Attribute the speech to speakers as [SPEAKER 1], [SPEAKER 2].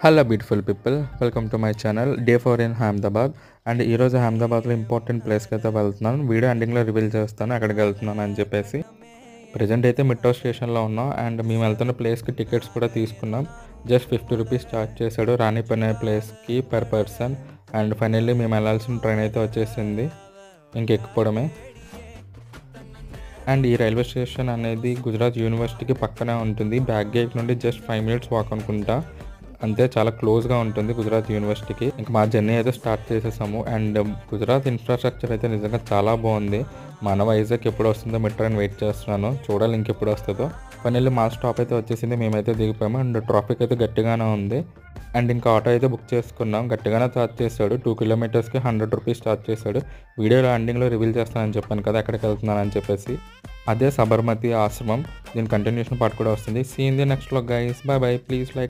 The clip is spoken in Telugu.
[SPEAKER 1] Hello beautiful people, welcome to my channel day 4 in Ahmedabad. And ఈరోజు అహ్మదాబాద్లో ఇంపార్టెంట్ ప్లేస్కి అయితే వెళ్తున్నాను. వీడియో ఎండింగ్లో రివీల్ చేస్తాను ఎక్కడికి వెళ్తున్నాను అని చెప్పేసి. ప్రజెంట్ అయితే మెట్రో స్టేషన్లో ఉన్నాం అండ్ మేము వెళ్తున్న ప్లేస్కి టికెట్స్ కూడా తీసుకున్నాం. జస్ట్ 50 రూపీస్ ఛార్జ్ చేశాడు రాణిపనే ప్లేస్కి పర్ పర్సన్. అండ్ ఫైనల్లీ మేము వెళ్ళాల్సిన ట్రైన్ అయితే వచ్చేసింది, ఇంకెక్కిపోవడమే. అండ్ ఈ రైల్వే స్టేషన్ అనేది గుజరాత్ యూనివర్సిటీకి పక్కనే ఉంటుంది. బ్యాక్ గేట్ నుండి జస్ట్ 5 మినిట్స్ వాక్ అనుకుంటా, అంతే. చాలా క్లోజ్గా ఉంటుంది గుజరాత్ యూనివర్సిటీకి. ఇంకా మా జర్నీ అయితే స్టార్ట్ చేసేసాము. అండ్ గుజరాత్ ఇన్ఫ్రాస్ట్రక్చర్ అయితే నిజంగా చాలా బాగుంది. మన వైజాగ్ ఎప్పుడు వస్తుందో మెట్రో అని వెయిట్ చేస్తున్నాను, చూడాలి ఇంకెప్పుడు వస్తుందో. ఫైనల్లీ మా స్టాప్ అయితే వచ్చేసింది, మేమైతే దిగిపోయాము. అండ్ ట్రాఫిక్ అయితే గట్టిగానే ఉంది. అండ్ ఇంకా ఆటో అయితే బుక్ చేసుకున్నాం. గట్టిగానే ఛార్జ్ చేశాడు, 2 కిలోమీటర్స్కి 100 రూపీస్ ఛార్జ్ చేశాడు. వీడియోలో ఎండింగ్లో రివీల్ చేస్తానని చెప్పాను కదా ఎక్కడికి వెళ్తున్నానని చెప్పేసి. అదే సబర్మతి ఆశ్రమం. దీని కంటిన్యూషన్ పార్ట్ కూడా వస్తుంది. See in the next vlog guys. Bye bye. Please like